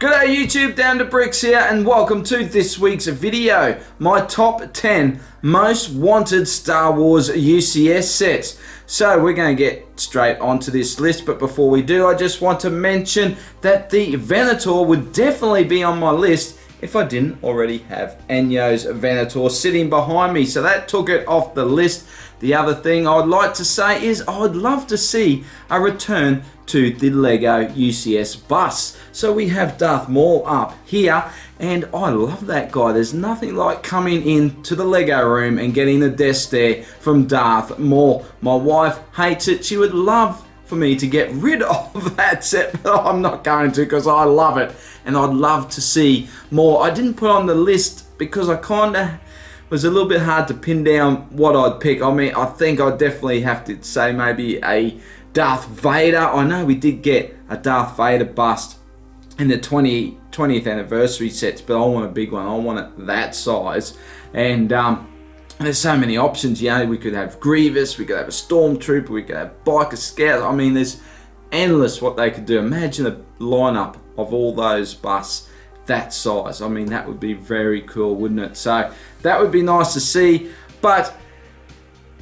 G'day YouTube, Down to Bricks here, and welcome to this week's video. My top 10 most wanted Star Wars UCS sets. So we're going to get straight onto this list, but before we do, I just want to mention that the Venator would definitely be on my list if I didn't already have Enyo's Venator sitting behind me. So that took it off the list. The other thing I'd like to say is I'd love to see a return to the Lego UCS bus. So we have Darth Maul up here, and I love that guy. There's nothing like coming into the Lego room and getting the desk there from Darth Maul. My wife hates it. She would love for me to get rid of that set, but I'm not going to because I love it and I'd love to see more. I didn't put on the list because I kind of was a little bit hard to pin down what I'd pick. I mean, I think I'd definitely have to say maybe a Darth Vader. I know we did get a Darth Vader bust in the 20th anniversary sets, but I want a big one. I want it that size. And there's so many options. You know, we could have Grievous, we could have a Stormtrooper, we could have Biker Scouts. I mean, there's endless what they could do. Imagine a lineup of all those busts that size. I mean, that would be very cool, wouldn't it? So that would be nice to see. But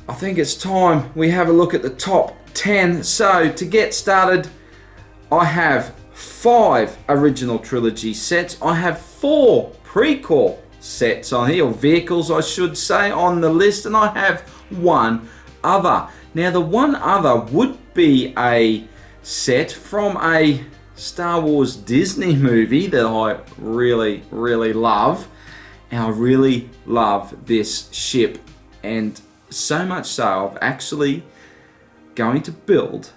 I think it's time we have a look at the top 10. So to get started, I have 5 original trilogy sets. I have 4 prequel sets on here, or vehicles I should say, on the list, and I have 1 other. Now the 1 other would be a set from a Star Wars Disney movie that I really love, and I really love this ship, and so much so I've actually going to build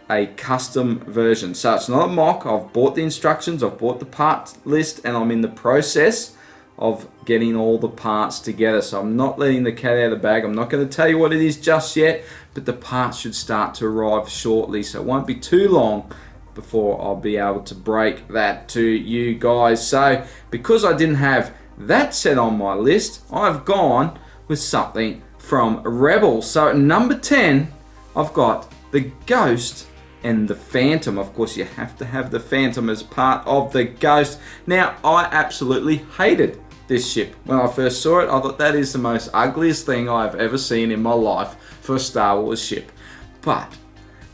a custom version. So it's not a mock. I've bought the instructions, I've bought the parts list, and I'm in the process of getting all the parts together. So I'm not letting the cat out of the bag. I'm not going to tell you what it is just yet, but the parts should start to arrive shortly, so it won't be too long before I'll be able to break that to you guys. So because I didn't have that set on my list, I've gone with something from Rebels. So at number 10, I've got the Ghost and the Phantom. Of course, you have to have the Phantom as part of the Ghost. Now, I absolutely hated this ship. When I first saw it, I thought that is the most ugliest thing I've ever seen in my life for a Star Wars ship. But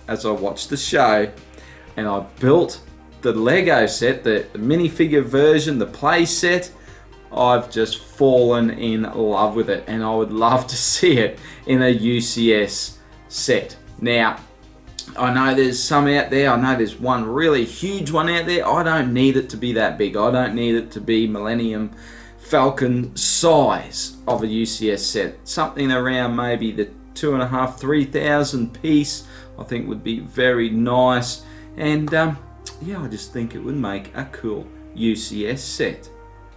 as I watched the show and I built the Lego set, the minifigure version, the play set, I've just fallen in love with it, and I would love to see it in a UCS set. Now, I know there's some out there. I know there's one really huge one out there. I don't need it to be that big. I don't need it to be Millennium Falcon size of a UCS set. Something around maybe the 2,500, 3,000 piece, I think would be very nice. And yeah, I just think it would make a cool UCS set.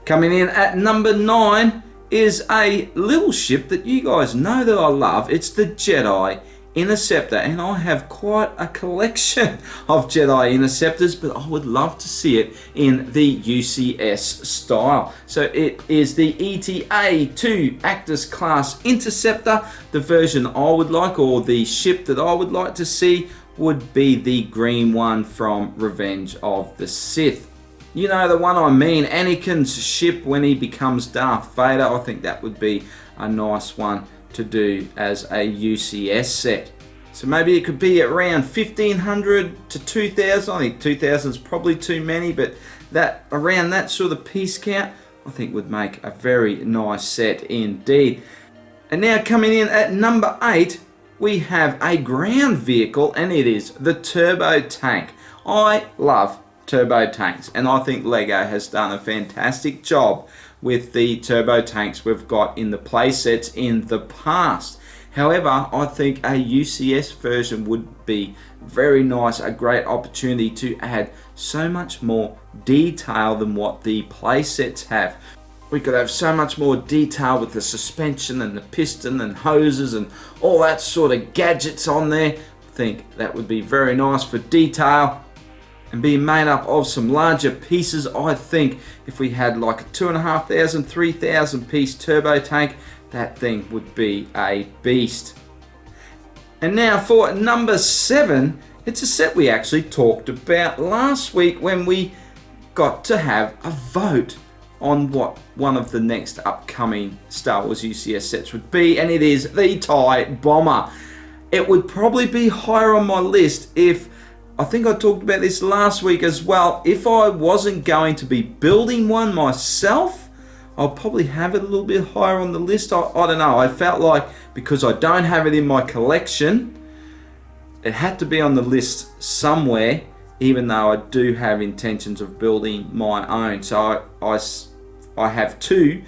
Coming in at number 9 is a little ship that you guys know that I love. It's the Jedi Interceptor, and I have quite a collection of Jedi Interceptors, but I would love to see it in the UCS style. So it is the ETA-2 Actus Class Interceptor. The version I would like, or the ship that I would like to see, would be the green one from Revenge of the Sith. You know the one I mean, Anakin's ship when he becomes Darth Vader. I think that would be a nice one to do as a UCS set. So maybe it could be around 1,500 to 2,000. I think 2,000 is probably too many, but that around that sort of piece count, I think would make a very nice set indeed. And now coming in at number 8, we have a ground vehicle, and it is the Turbo Tank. I love turbo tanks, and I think Lego has done a fantastic job with the turbo tanks we've got in the play sets in the past. However, I think a UCS version would be very nice, a great opportunity to add so much more detail than what the play sets have. We could have so much more detail with the suspension and the piston and hoses and all that sort of gadgets on there. I think that would be very nice for detail. And being made up of some larger pieces, I think if we had like a 2,500, 3,000 piece turbo tank, that thing would be a beast. And now for number 7, it's a set we actually talked about last week when we got to have a vote on what one of the next upcoming Star Wars UCS sets would be, and it is the TIE Bomber. It would probably be higher on my list if, I think I talked about this last week as well, if I wasn't going to be building one myself, I'll probably have it a little bit higher on the list. I don't know, I felt like because I don't have it in my collection, it had to be on the list somewhere, even though I do have intentions of building my own. So I have two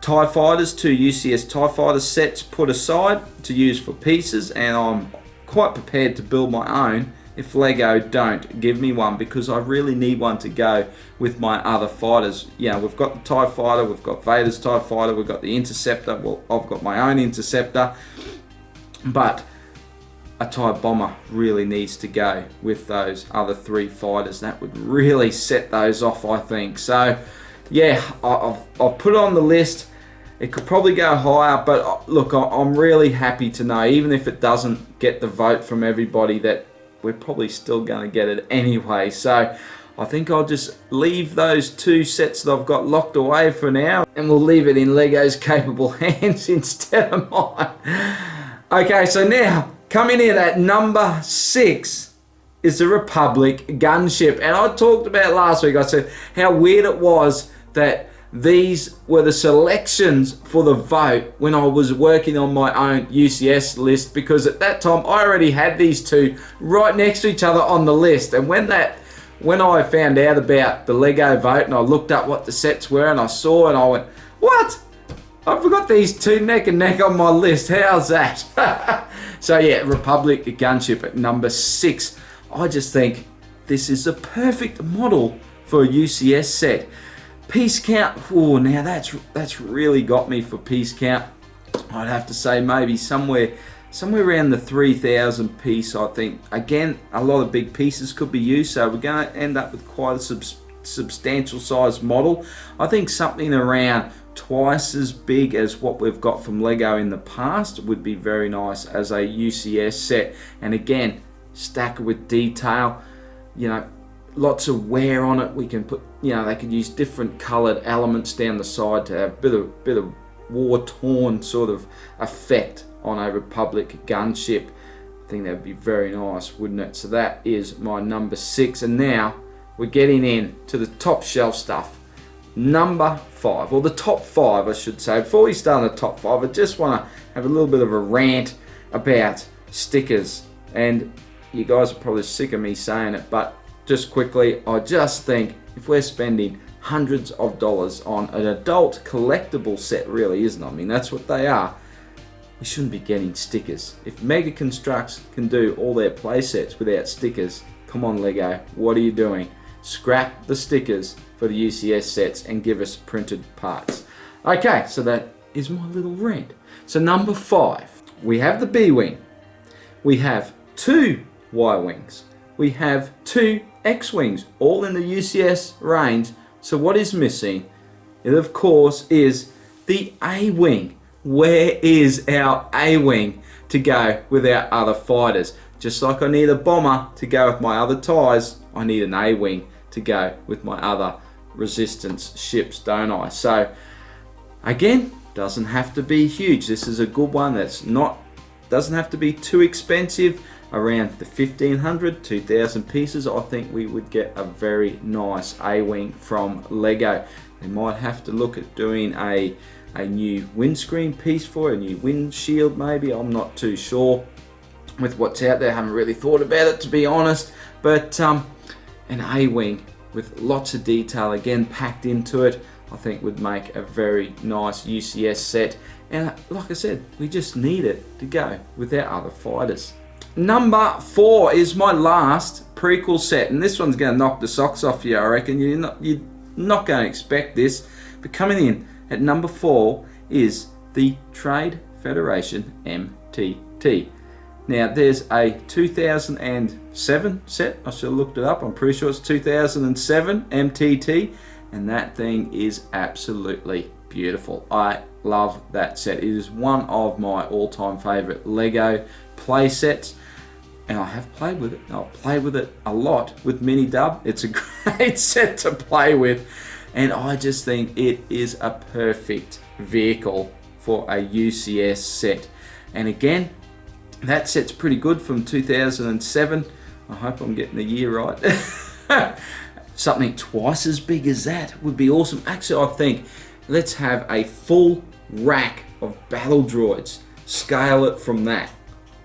TIE Fighters, two UCS TIE Fighter sets put aside to use for pieces, and I'm quite prepared to build my own if Lego don't give me one, because I really need one to go with my other fighters. Yeah, we've got the TIE Fighter, we've got Vader's TIE Fighter, we've got the Interceptor. Well, I've got my own Interceptor, but a TIE Bomber really needs to go with those other three fighters. That would really set those off, I think. So yeah, I've put it on the list. It could probably go higher, but look, I'm really happy to know, even if it doesn't get the vote from everybody, that we're probably still going to get it anyway. So I think I'll just leave those two sets that I've got locked away for now, and we'll leave it in Lego's capable hands instead of mine. Okay, so now coming in at number 6 is the Republic gunship. And I talked about last week, I said how weird it was that these were the selections for the vote when I was working on my own UCS list, because at that time I already had these two right next to each other on the list. And when I found out about the Lego vote and I looked up what the sets were and I saw, and I went, what? I forgot these two neck and neck on my list. How's that? So yeah, Republic gunship at number 6. I just think this is a perfect model for a UCS set. Piece count, oh, now that's really got me for piece count. I'd have to say maybe somewhere around the 3,000 piece, I think. Again, a lot of big pieces could be used, so we're going to end up with quite a substantial size model. I think something around twice as big as what we've got from Lego in the past would be very nice as a UCS set. And again, stack it with detail, you know, lots of wear on it. We can put, you know, they could use different colored elements down the side to have a bit of war-torn sort of effect on a Republic gunship. I think that would be very nice, wouldn't it? So that is my number 6. And now we're getting in to the top shelf stuff. Number 5, or the top 5 I should say. Before we start on the top 5, I just want to have a little bit of a rant about stickers. And you guys are probably sick of me saying it, but just quickly, I just think if we're spending hundreds of dollars on an adult collectible set, really, isn't it? I mean, that's what they are. We shouldn't be getting stickers. If Mega Constructs can do all their play sets without stickers, come on Lego, what are you doing? Scrap the stickers for the UCS sets and give us printed parts. Okay, so that is my little rant. So number 5, we have the B-Wing. We have 2 Y-Wings. We have 2 X-Wings, all in the UCS range. So what is missing? It of course is the A-Wing. Where is our A-Wing to go with our other fighters? Just like I need a bomber to go with my other TIEs, I need an A-Wing to go with my other resistance ships, don't I? So again, doesn't have to be huge. This is a good one that's doesn't have to be too expensive. Around the 1,500, 2,000 pieces, I think we would get a very nice A-Wing from Lego. They might have to look at doing a new windscreen piece for it, a new windshield maybe. I'm not too sure with what's out there. I haven't really thought about it, to be honest. But an A-Wing with lots of detail again packed into it, I think would make a very nice UCS set. And like I said, we just need it to go with our other fighters. Number 4 is my last prequel set, and this one's going to knock the socks off you, I reckon. You're not going to expect this, but coming in at number 4 is the Trade Federation MTT. Now there's a 2007 set, I should have looked it up, I'm pretty sure it's 2007 MTT, and that thing is absolutely beautiful. I love that set. It is one of my all-time favorite Lego play sets. and I have played with it. I've played with it a lot with Mini Dub. It's a great set to play with, and I just think it is a perfect vehicle for a UCS set. And again, that set's pretty good from 2007. I hope I'm getting the year right. Something twice as big as that would be awesome. Actually, I think let's have a full rack of battle droids. Scale it from that.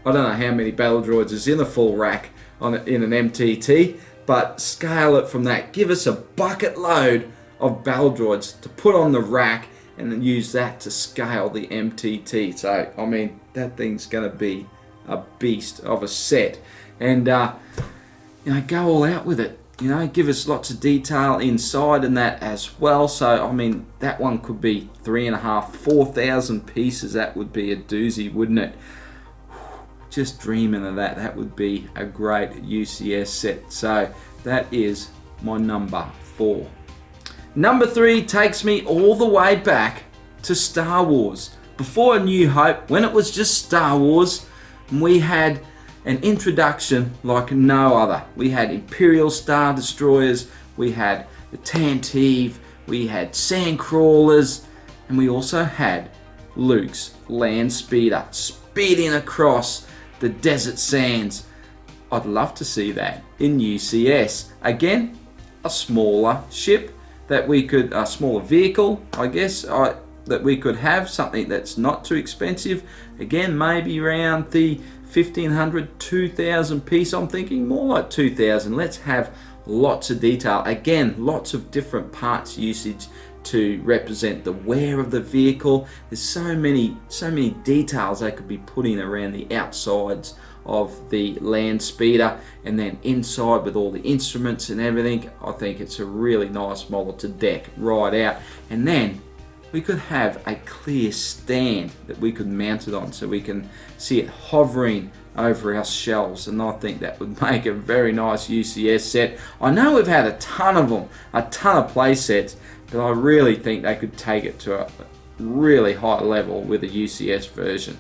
I don't know how many battle droids is in a full rack in an MTT, but scale it from that. Give us a bucket load of battle droids to put on the rack and then use that to scale the MTT. So, I mean, that thing's going to be a beast of a set. And, you know, go all out with it. You know, give us lots of detail inside and that as well. So, I mean, that one could be 3,500, 4,000 pieces. That would be a doozy, wouldn't it? Just dreaming of that. That would be a great UCS set. So, that is my number 4. Number 3 takes me all the way back to Star Wars. Before A New Hope, when it was just Star Wars, we had an introduction like no other. We had Imperial Star Destroyers, we had the Tantive, we had Sandcrawlers, and we also had Luke's Land Speeder speeding across the desert sands. I'd love to see that in UCS. Again, a smaller ship that we could, a smaller vehicle, I guess, that we could have, something that's not too expensive. Again, maybe around the 1,500, 2,000 piece. I'm thinking more like 2,000. Let's have lots of detail. Again, lots of different parts usage to represent the wear of the vehicle. There's so many details they could be putting around the outsides of the land speeder, and then inside with all the instruments and everything. I think it's a really nice model to deck right out. And then we could have a clear stand that we could mount it on so we can see it hovering over our shelves, and I think that would make a very nice UCS set. I know we've had a ton of them, a ton of play sets, but I really think they could take it to a really high level with a UCS version.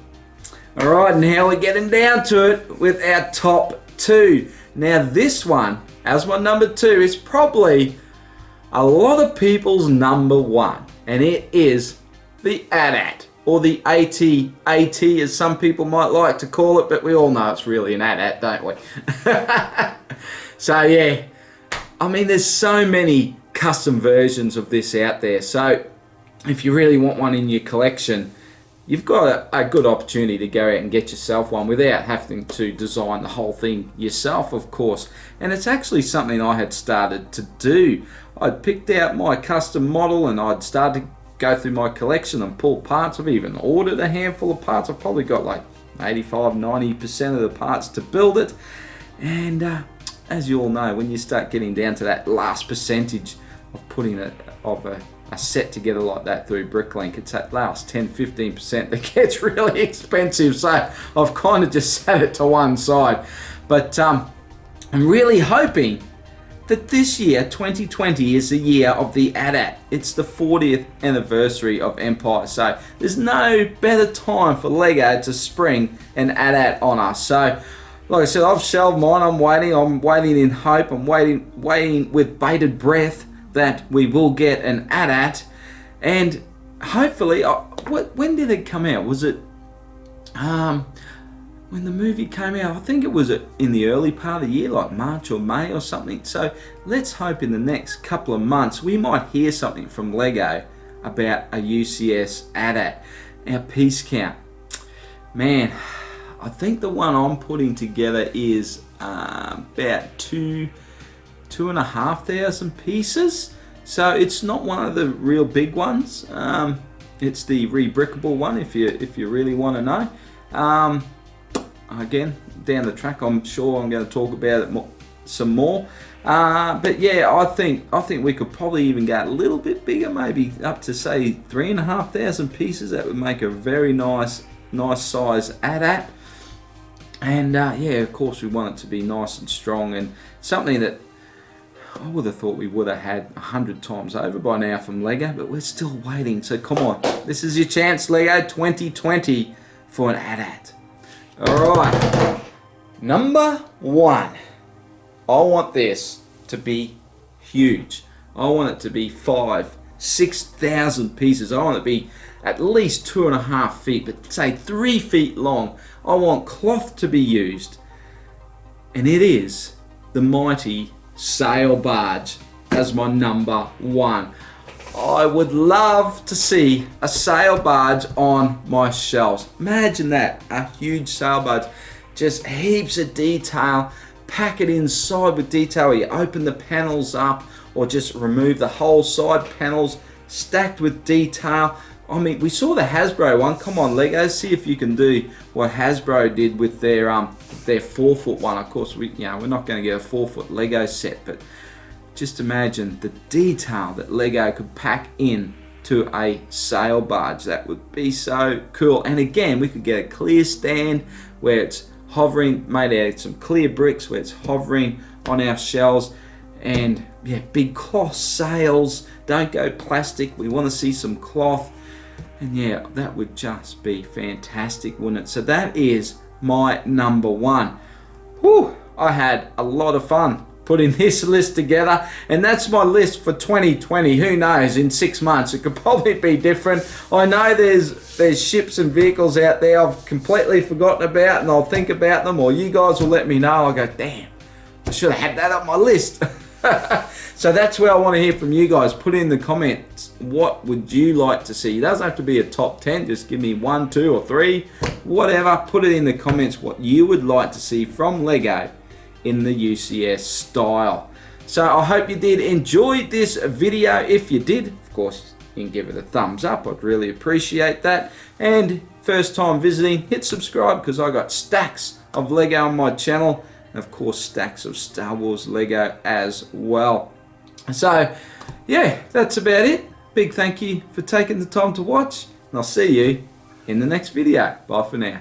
Alright, now we're getting down to it with our top 2. Now this one, as my number 2, is probably a lot of people's number 1, and it is the AT-AT, or the AT-AT as some people might like to call it, but we all know it's really an AT-AT, don't we? So yeah, I mean, there's so many custom versions of this out there, so if you really want one in your collection, you've got a good opportunity to go out and get yourself one without having to design the whole thing yourself, of course. And it's actually something I had started to do. I'd picked out my custom model and I'd started to go through my collection and pull parts. I've even ordered a handful of parts. I've probably got like 85-90% of the parts to build it. And as you all know, when you start getting down to that last percentage of putting a set together like that through Bricklink, it's that last 10-15% that gets really expensive. So I've kind of just set it to one side. But I'm really hoping that this year, 2020, is the year of the AT-AT. It's the 40th anniversary of Empire, so there's no better time for LEGO to spring an AT-AT on us. So, like I said, I've shelved mine. I'm waiting in hope. I'm waiting with bated breath that we will get an AT-AT, and hopefully, when did it come out? Was it when the movie came out? I think it was in the early part of the year, like March or May or something. So let's hope in the next couple of months we might hear something from LEGO about a UCS AT-AT. Our piece count, man, I think the one I'm putting together is about 2,500 pieces. So it's not one of the real big ones. It's the rebrickable one, if you really want to know. Again, down the track, I'm sure I'm going to talk about it some more. But yeah, I think we could probably even go a little bit bigger, maybe up to say 3,500 pieces. That would make a very nice size AT-AT. And yeah, of course, we want it to be nice and strong, and something that I would have thought we would have had 100 times over by now from LEGO, but we're still waiting. So come on, this is your chance, LEGO 2020, for an AT-AT. Alright, Number 1. I want this to be huge. I want it to be 5,000-6,000 pieces. I want it to be at least 2.5 feet, but say 3 feet long. I want cloth to be used. And it is the mighty sail barge as my number 1. I would love to see a sail barge on my shelves. Imagine that, a huge sail barge. Just heaps of detail. Pack it inside with detail. You open the panels up or just remove the whole side panels, stacked with detail. I mean, we saw the Hasbro one. Come on, Legos, see if you can do what Hasbro did with their 4-foot one. Of course, we're not going to get a 4-foot Lego set, but just imagine the detail that Lego could pack in to a sail barge. That would be so cool. And again, we could get a clear stand where it's hovering, made out of some clear bricks, where it's hovering on our shelves. And yeah, big cloth sails. Don't go plastic. We want to see some cloth. And yeah, that would just be fantastic, wouldn't it? So that is my number 1. Whew, I had a lot of fun putting this list together, and that's my list for 2020. Who knows, in 6 months it could probably be different. I know there's ships and vehicles out there I've completely forgotten about, and I'll think about them, or you guys will let me know. I'll go, damn, I should have had that on my list. So that's where I want to hear from you guys. Put in the comments, what would you like to see? It doesn't have to be a top 10, just give me 1, 2 or 3, whatever. Put it in the comments what you would like to see from Lego in the UCS style. So I hope you did enjoy this video. If you did, of course, you can give it a thumbs up. I'd really appreciate that. And first time visiting, hit subscribe, because I got stacks of Lego on my channel, and of course stacks of Star Wars Lego as well. So yeah, that's about it. Big thank you for taking the time to watch, and I'll see you in the next video. Bye for now.